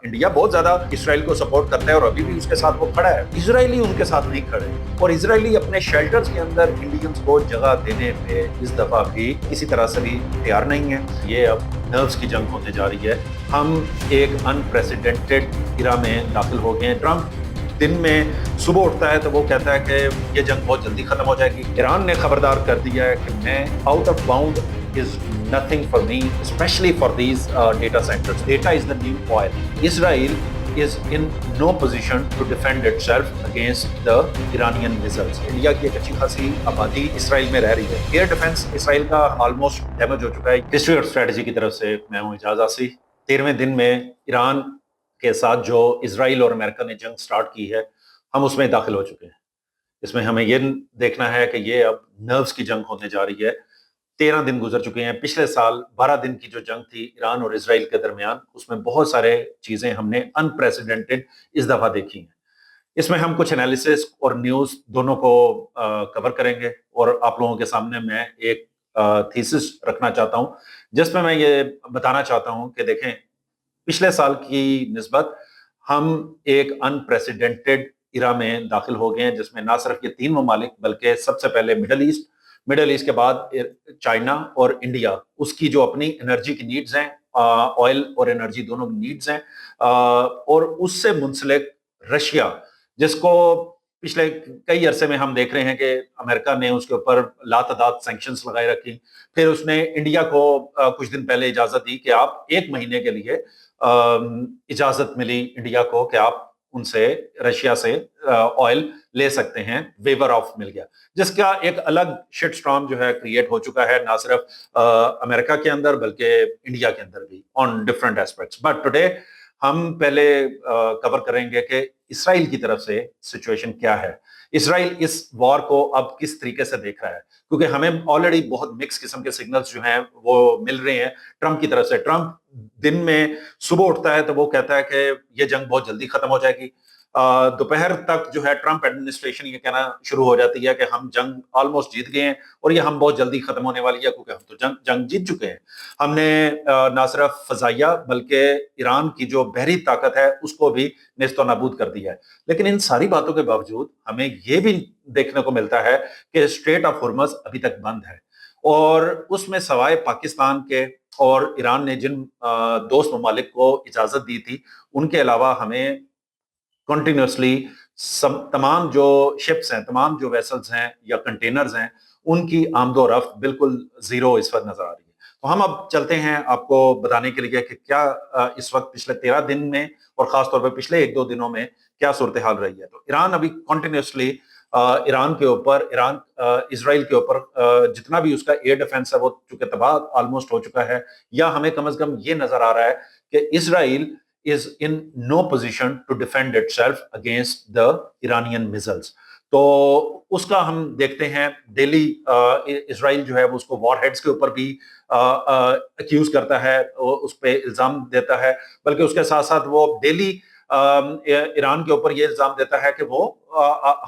India बहुत ज्यादा Israel को सपोर्ट करता है और अभी भी उसके साथ वो खड़ा है। इजरायली उनके साथ नहीं खड़े और इजरायली अपने शेल्टर्स के अंदर इंडियंस को जगह देने पे इस दफा भी किसी तरह से भी तैयार नहीं है। ये अब नर्व्स की जंग होने जा रही है। हम एक अनप्रेसिडेंटेड इरा में दाखिल हो गए हैं। ट्रंप दिन में सुबह उठता है तो वो कहता है कि ये जंग बहुत जल्दी खत्म हो जाएगी। ईरान ने खबरदार कर दिया है कि मैं out of bound is nothing for me, especially for these data centers. Data is the new oil. Israel is in no position to defend itself against the Iranian missiles. India की एक अच्छी खासी आबादी इसराइल में रह रही है। Air defence Israel का ऑलमोस्ट डैमेज हो चुका है। हिस्ट्री और स्ट्रेटजी की तरफ से मैं हूं इजाज आसी। 13वें दिन में ईरान के साथ जो इसराइल और अमेरिका ने जंग स्टार्ट की है, हम उसमें दाखिल हो चुके हैं। इसमें हमें ये देखना है कि ये अब नर्व्स की जंग होने जा रही है। 13 दिन गुजर चुके हैं। पिछले साल 12 दिन की जो जंग थी ईरान और इजराइल के दरमियान, उसमें बहुत सारे चीजें हमने अनप्रेसिडेंटेड इस दफा देखी हैं। इसमें हम कुछ एनालिसिस और न्यूज दोनों को कवर करेंगे और आप लोगों के सामने मैं एक थीसिस रखना चाहता हूं, जिसमें मैं ये बताना चाहता हूं कि देखें, पिछले साल की निस्बत हम एक अनप्रेसिडेंटेड इरा में दाखिल हो गए हैं, जिसमें ना सिर्फ ये 3 ममालिक बल्कि सबसे पहले मिडल ईस्ट के बाद चाइना और इंडिया, उसकी जो अपनी एनर्जी की नीड्स हैं, ऑयल और एनर्जी दोनों की नीड्स हैं, और उससे मुंसलिक रशिया, जिसको पिछले कई अरसे में हम देख रहे हैं कि अमेरिका ने उसके ऊपर लातादाद सैंक्शंस लगाए रखी। फिर उसने इंडिया को कुछ दिन पहले इजाजत दी कि आप 1 महीने के लिए इजाजत मिली इंडिया को कि आप उनसे, रशिया से ऑयल ले सकते हैं, वेवर ऑफ मिल गया, जिसका एक अलग शिट स्टॉर्म जो है क्रिएट हो चुका है, ना सिर्फ अमेरिका के अंदर बल्कि इंडिया के अंदर भी, on different aspects. But today हम पहले कवर करेंगे कि इसराइल की तरफ से सिचुएशन क्या है, इसराइल इस वॉर को अब किस तरीके से देख रहा है, क्योंकि हमें ऑलरेडी बहुत मिक्स किस्म के सिग्नल्स जो हैं वो मिल रहे हैं ट्रंप की तरफ से। ट्रंप दिन में सुबह उठता है तो वो कहता है कि ये जंग बहुत जल्दी खत्म हो जाएगी। दोपहर तक जो है ट्रंप एडमिनिस्ट्रेशन ये कहना शुरू हो जाती है कि हम जंग ऑलमोस्ट जीत गए हैं और ये हम बहुत जल्दी खत्म होने वाली है, क्योंकि हम तो जंग जीत चुके हैं। हमने ना सिर्फ फजाइया बल्कि ईरान की जो बहरी ताकत है उसको भी नेस्तो नाबूद कर दिया है। लेकिन इन सारी बातों के बावजूद हमें ये भी देखने को मिलता है कि स्ट्रेट ऑफ हुर्मुज अभी तक बंद है, और उसमें सवाए पाकिस्तान के और ईरान ने जिन दोस्त ममालिक को इजाजत दी थी, उनके अलावा हमें कंटिन्यूसली तमाम जो शिप्स हैं, तमाम जो वेसल्स हैं या कंटेनर्स हैं, उनकी आमदो रफ्त बिल्कुल जीरो इस वक्त नजर आ रही है। तो हम अब चलते हैं आपको बताने के लिए कि क्या इस वक्त पिछले 13 दिन में और खासतौर पर पिछले 1-2 दिनों में क्या सूरत हाल रही है। तो ईरान अभी कंटिन्यूसली इसराइल के ऊपर जितना भी उसका एयर डिफेंस है वो चूंकि तबाह ऑलमोस्ट हो चुका है, या हमें कम से कम ये नजर आ रहा है कि Israel is in no position to defend itself against the Iranian missiles. तो उसका हम देखते हैं डेली। इसराइल जो है वो उसको वॉर हेड्स के ऊपर भी अक्यूज करता है, उस पर इल्जाम देता है, बल्कि उसके साथ साथ वो डेली ईरान के ऊपर ये इल्जाम देता है कि वो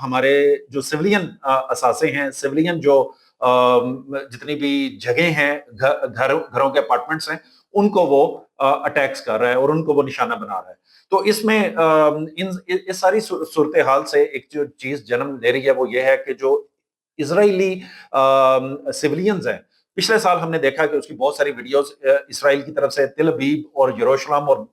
हमारे जो सिविलियन असासे हैं, सिविलियन जो जितनी भी जगह हैं, घरों के अपार्टमेंट्स हैं, उनको वो अटैक्स कर रहा है और उनको वो निशाना बना रहा है। तो इसमें इस सारी सूरत हाल से एक जो चीज जन्म ले रही है वो ये है कि जो इजरायली सिविलियंस हैं, पिछले साल हमने देखा कि उसकी बहुत सारी वीडियोस इसराइल की तरफ से तिल अबीब और यरूशलेम और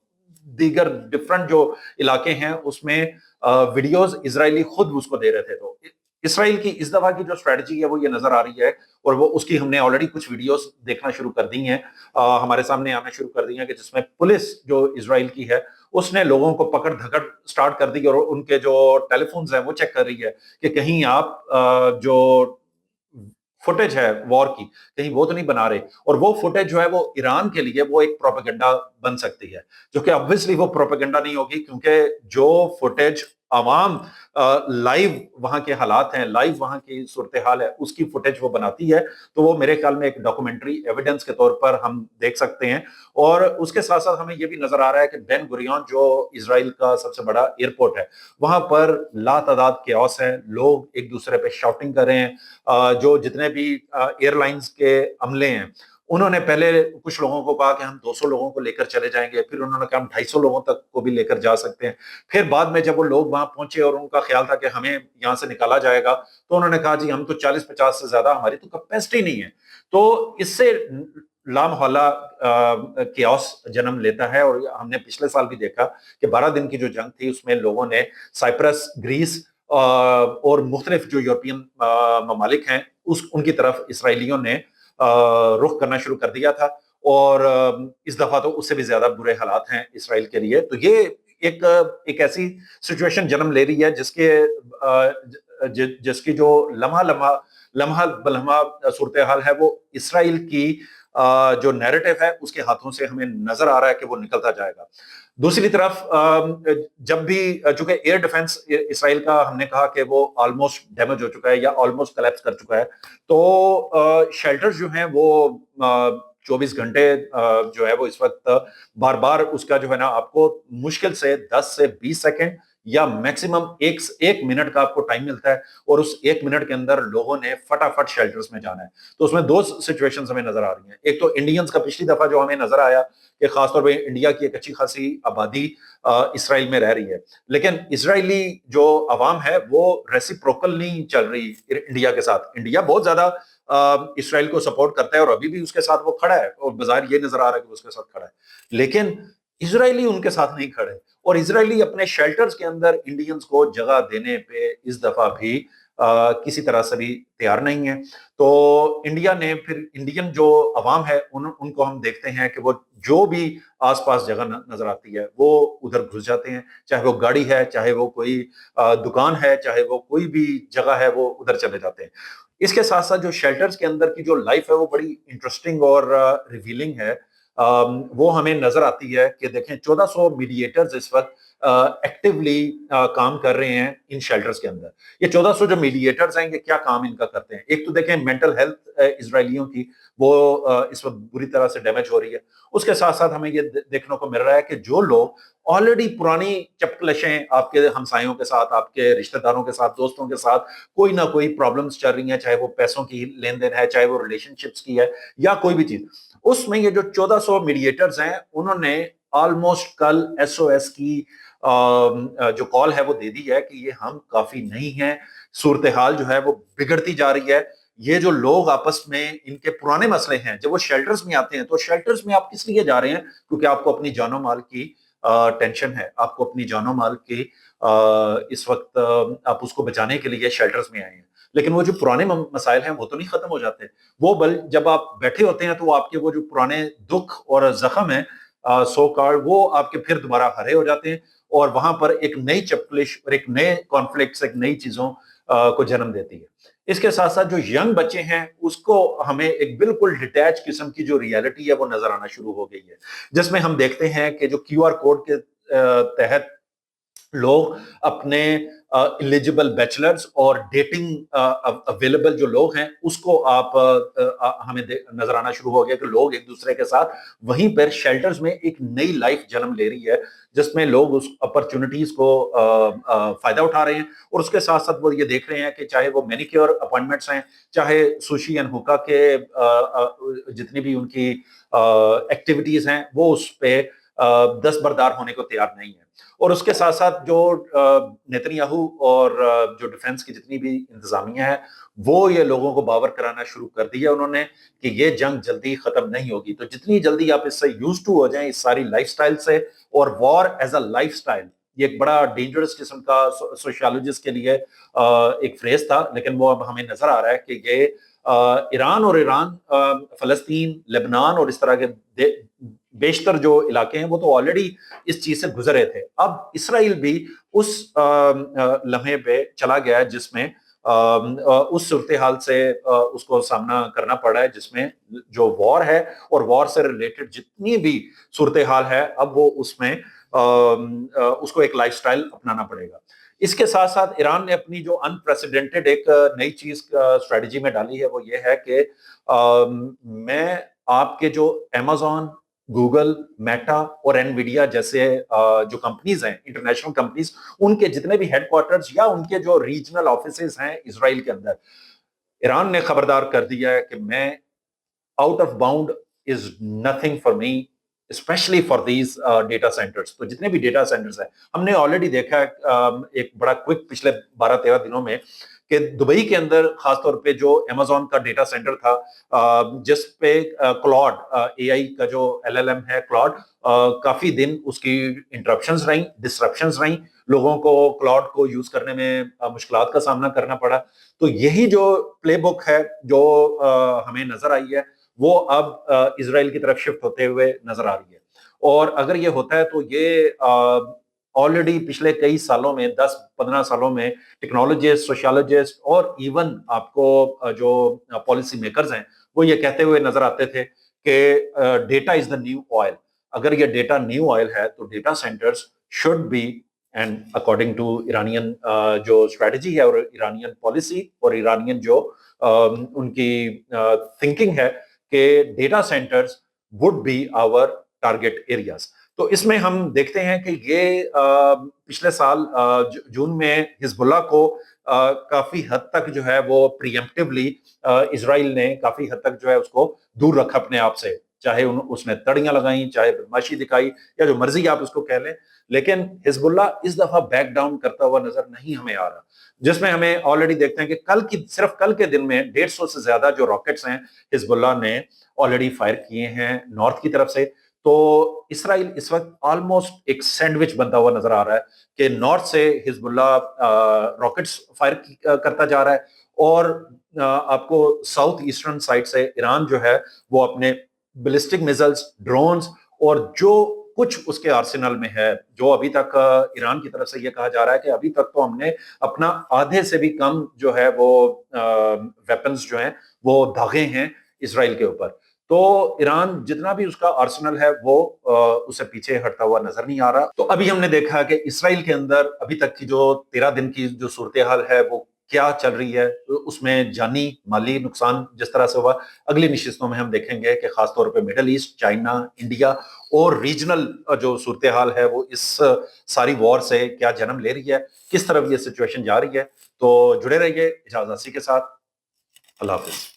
दीगर डिफरेंट जो इलाके हैं उसमें वीडियोस इजरायली खुद उसको दे रहे थे। तो इसराइल की इस दफा की जो स्ट्रेटजी है वो ये नजर आ रही है, और वो उसकी हमने ऑलरेडी कुछ वीडियोस देखना शुरू कर दी हैं, हमारे सामने आना शुरू कर दी हैं, कि जिसमें पुलिस जो इजराइल की है उसने लोगों को पकड़ धकड़ स्टार्ट कर दी और उनके जो टेलीफोन्स हैं वो चेक कर रही है कि कहीं आप जो फुटेज है वॉर की कहीं वो तो नहीं बना रहे। और वो फुटेज जो है वो ईरान के लिए वो एक प्रोपेगेंडा बन सकती है, जो कि ऑब्वियसली वो प्रोपेगेंडा नहीं होगी, क्योंकि जो फुटेज आवाम लाइव वहां के हालात हैं, लाइव वहां की सूरत हाल है, उसकी फुटेज वो बनाती है, तो वो मेरे ख्याल में एक डॉक्यूमेंट्री एविडेंस के तौर पर हम देख सकते हैं। और उसके साथ साथ हमें ये भी नजर आ रहा है कि बेन गुरियन जो इसराइल का सबसे बड़ा एयरपोर्ट है, वहां पर लातादाद केओस है, लोग एक दूसरे पे शाउटिंग कर रहे हैं, जो जितने भी एयरलाइंस के अमले हैं انہوں نے پہلے کچھ لوگوں کو کہا کہ ہم 200 لوگوں کو لے کر چلے جائیں گے، پھر انہوں نے کہا ہم 250 لوگوں تک کو بھی لے کر جا سکتے ہیں۔ پھر بعد میں جب وہ لوگ وہاں پہنچے اور ان کا خیال تھا کہ ہمیں یہاں سے نکالا جائے گا، تو انہوں نے کہا جی ہم تو 40-50 سے زیادہ ہماری تو کیپیسٹی نہیں ہے۔ تو اس سے لامحالہ کیوس جنم لیتا ہے، اور ہم نے پچھلے سال بھی دیکھا کہ 12 دن کی جو جنگ تھی اس میں لوگوں نے سائپرس، گریس اور مختلف جو یورپین ممالک ہیں ان کی طرف اسرائیلیوں نے رخ کرنا شروع کر دیا تھا، اور اس دفعہ تو اس سے بھی زیادہ برے حالات ہیں اسرائیل کے لیے۔ تو یہ ایک ایسی سچویشن جنم لے رہی ہے جس کی جو لمحہ بلمحہ صورتحال ہے وہ اسرائیل کی جو نیریٹو ہے اس کے ہاتھوں سے ہمیں نظر آ رہا ہے کہ وہ نکلتا جائے گا۔ دوسری طرف جب بھی چونکہ ایئر ڈیفنس اسرائیل کا ہم نے کہا کہ وہ آلموسٹ ڈیمیج ہو چکا ہے یا آلموسٹ کلیپس کر چکا ہے، تو شیلٹر جو ہیں وہ 24 گھنٹے جو ہے وہ اس وقت بار بار اس کا جو ہے نا آپ کو مشکل سے 10 سے 20 سیکنڈ یا میکسیمم ایک منٹ کا آپ کو ٹائم ملتا ہے، اور اس ایک منٹ کے اندر لوگوں نے فٹافٹ شیلٹرز میں جانا ہے۔ تو اس میں دو سچویشنز ہمیں نظر آ رہی ہیں۔ ایک تو انڈینز کا پچھلی دفعہ جو ہمیں نظر آیا کہ خاص طور پہ انڈیا کی ایک اچھی خاصی آبادی اسرائیل میں رہ رہی ہے، لیکن اسرائیلی جو عوام ہے وہ ریسیپروکل نہیں چل رہی انڈیا کے ساتھ۔ انڈیا بہت زیادہ اسرائیل کو سپورٹ کرتا ہے اور ابھی بھی اس کے ساتھ وہ کھڑا ہے، اور بظاہر یہ نظر آ رہا ہے کہ وہ اس کے ساتھ کھڑا ہے، لیکن اسرائیلی ان کے ساتھ نہیں کھڑے، اور اسرائیلی اپنے شیلٹرز کے اندر انڈینز کو جگہ دینے پہ اس دفعہ بھی کسی طرح سے بھی تیار نہیں ہے۔ تو انڈیا نے پھر انڈین جو عوام ہے ان کو ہم دیکھتے ہیں کہ وہ جو بھی آس پاس جگہ نظر آتی ہے وہ ادھر گھس جاتے ہیں، چاہے وہ گاڑی ہے، چاہے وہ کوئی دکان ہے، چاہے وہ کوئی بھی جگہ ہے، وہ ادھر چلے جاتے ہیں۔ اس کے ساتھ ساتھ جو شیلٹرز کے اندر کی جو لائف ہے وہ بڑی انٹرسٹنگ اور ریویلنگ ہے۔ وہ ہمیں نظر آتی ہے کہ دیکھیں 1400 میڈیٹرز اس وقت ایکٹیولی کام کر رہے ہیں ان شیلٹرز کے اندر۔ یہ 1400 جو میڈیٹرز ہیں یہ کیا کام ان کا کرتے ہیں؟ ایک تو دیکھیں مینٹل ہیلتھ اسرائیلیوں کی وہ اس وقت بری طرح سے ڈیمیج ہو رہی ہے۔ اس کے ساتھ ساتھ ہمیں یہ دیکھنے کو مل رہا ہے کہ جو لوگ آلریڈی پرانی چپکلشیں آپ کے ہمسایوں کے ساتھ، آپ کے رشتہ داروں کے ساتھ، دوستوں کے ساتھ کوئی نہ کوئی پرابلمز چل رہی ہیں، چاہے وہ پیسوں کی لین دین ہے، چاہے وہ ریلیشن شپس کی ہے، یا کوئی بھی چیز، اس میں یہ جو 1400 میڈیٹرز ہیں انہوں نے آلموسٹ کل ایس او ایس کی جو کال ہے وہ دے دی ہے کہ یہ ہم کافی نہیں ہیں، صورتحال جو ہے وہ بگڑتی جا رہی ہے۔ یہ جو لوگ آپس میں ان کے پرانے مسئلے ہیں، جب وہ شیلٹرز میں آتے ہیں تو شیلٹرز میں آپ کس لیے جا رہے ہیں؟ کیونکہ آپ کو اپنی جان و مال کی ٹینشن ہے، آپ کو اپنی جان و مال کی اس وقت آپ اس کو بچانے کے لیے شیلٹرز میں آئے ہیں، لیکن وہ جو پرانے مسائل ہیں وہ تو نہیں ختم ہو جاتے۔ وہ جب آپ بیٹھے ہوتے ہیں تو آپ کے وہ جو پرانے دکھ اور زخم ہیں سو کارڈ، وہ آپ کے پھر دوبارہ ہرے ہو جاتے ہیں، اور وہاں پر ایک نئی چپکلش اور ایک نئے کانفلکٹس، ایک نئی چیزوں کو جنم دیتی ہے۔ اس کے ساتھ ساتھ جو ینگ بچے ہیں اس کو ہمیں ایک بالکل ڈیٹیچ قسم کی جو ریالٹی ہے وہ نظر آنا شروع ہو گئی ہے، جس میں ہم دیکھتے ہیں کہ جو کیو آر کوڈ کے تحت لوگ اپنے ایلیجیبل بیچلرز اور ڈیٹنگ اویلیبل جو لوگ ہیں اس کو آپ ہمیں نظر آنا شروع ہو گیا کہ لوگ ایک دوسرے کے ساتھ وہیں پر شیلٹرز میں ایک نئی لائف جنم لے رہی ہے، جس میں لوگ اس اپرچونٹیز کو فائدہ اٹھا رہے ہیں، اور اس کے ساتھ ساتھ وہ یہ دیکھ رہے ہیں کہ چاہے وہ مینیکیور اپوائنٹمنٹس ہیں، چاہے سوشی اینڈ ہوکا کے جتنی بھی ان کی ایکٹیویٹیز ہیں، وہ اس پہ دستبردار ہونے کو تیار نہیں ہے۔ اور اس کے ساتھ ساتھ جو نیتن یاہو اور جو ڈیفنس کی جتنی بھی انتظامیہ ہے وہ یہ لوگوں کو باور کرانا شروع کر دیا انہوں نے کہ یہ جنگ جلدی ختم نہیں ہوگی، تو جتنی جلدی آپ اس سے یوز ٹو ہو جائیں اس ساری لائف سٹائل سے، اور وار ایز اے لائف سٹائل یہ ایک بڑا ڈینجرس قسم کا سوشیالوجسٹ کے لیے ایک فریز تھا، لیکن وہ اب ہمیں نظر آ رہا ہے کہ یہ ایران فلسطین، لبنان اور اس طرح کے بیشتر جو علاقے ہیں وہ تو آلریڈی اس چیز سے گزرے تھے۔ اب اسرائیل بھی اس لمحے پہ چلا گیا ہے جس میں اس صورتحال سے اس کو سامنا کرنا پڑا ہے، جس میں جو وار ہے اور وار سے ریلیٹڈ جتنی بھی صورتحال ہے اب وہ اس میں اس کو ایک لائف سٹائل اپنانا پڑے گا۔ اس کے ساتھ ساتھ ایران نے اپنی جو انپریسیڈنٹڈ ایک نئی چیز اسٹریٹجی میں ڈالی ہے وہ یہ ہے کہ میں آپ کے جو امیزون، گوگل، میٹا اور انویڈیا جیسے جو کمپنیز ہیں، انٹرنیشنل کمپنیز، ان کے جتنے بھی ہیڈ کوارٹرز یا ان کے جو ریجنل آفیسز ہیں اسرائیل کے اندر، ایران نے خبردار کر دیا ہے کہ میں out of bound is nothing for me, specially for these data centres. तो जितने भी डेटा सेंटर्स हैं, हमने ऑलरेडी देखा है एक बड़ा क्विक पिछले 12-13 दिनों में कि दुबई के अंदर खासतौर पे जो अमेजोन का डेटा सेंटर था, जिस पे क्लॉड एआई का जो एलएलएम है क्लॉड, काफी दिन उसकी इंटरप्शंस रही, डिसरप्शंस रही, लोगों को क्लॉड को यूज करने में मुश्किलात का सामना करना पड़ा। तो यही जो प्लेबुक है जो हमें नजर आई है, वो अब इजराइल की तरफ शिफ्ट होते हुए नजर आ रही है। और अगर ये होता है तो ये ऑलरेडी पिछले कई सालों में, 10-15 सालों में, टेक्नोलॉजिस्ट, सोशियोलॉजिस्ट और इवन आपको जो पॉलिसी मेकर्स हैं, वो ये कहते हुए नजर आते थे कि data is the new oil. अगर ये डेटा न्यू ऑयल है तो data centers should be, and according to Iranian जो स्ट्रेटजी है और ईरानियन पॉलिसी और ईरानियन जो उनकी थिंकिंग है कि data centers would be our target areas. तो इसमें हम देखते हैं कि ये पिछले साल जून में हिजबुल्लाह को काफी हद तक जो है वो प्रीएम्प्टिवली इजराइल ने काफी हद तक जो है उसको दूर रखा अपने आप से, चाहे उसने तड़ियां लगाई, चाहे बदमाशी दिखाई, या जो मर्जी आप उसको कह लें, लेकिन हिजबुल्लाह इस दफा बैक डाउन करता हुआ नजर नहीं हमें आ रहा। जिसमें हमें ऑलरेडी देखते हैं कि सिर्फ कल के दिन में 150 से ज्यादा जो रॉकेट्स हैं हिजबुल्लाह ने ऑलरेडी फायर किए हैं नॉर्थ की तरफ से। तो इसराइल इस वक्त ऑलमोस्ट एक सैंडविच बनता हुआ नजर आ रहा है कि नॉर्थ से हिजबुल्लाह रॉकेट्स फायर करता जा रहा है, और आपको साउथ ईस्टर्न साइड से ईरान जो है वो अपने बैलिस्टिक मिसाइल्स, ड्रोन्स और जो कुछ उसके आर्सेनल में है, जो अभी तक ईरान की तरफ से ये कहा जा रहा है कि अभी तक तो हमने अपना आधे से भी कम जो है वो वेपन्स जो हैं वो दागे हैं इसराइल के ऊपर। तो ईरान जितना भी उसका आर्सेनल है वो उसे पीछे हटता हुआ नजर नहीं आ रहा। तो अभी हमने देखा कि इसराइल के अंदर अभी तक की जो 13 दिन की जो सूरत हाल है वो क्या चल रही है, उसमें जानी माली नुकसान जिस तरह से हुआ, अगली नशिस्तों में हम देखेंगे कि खासतौर पे मिडल ईस्ट, चाइना, इंडिया और रीजनल जो सूरत हाल है वो इस सारी वॉर से क्या जन्म ले रही है, किस तरफ ये सिचुएशन जा रही है। तो जुड़े रहिए इजाज़त के साथ। अल्लाह हाफिज।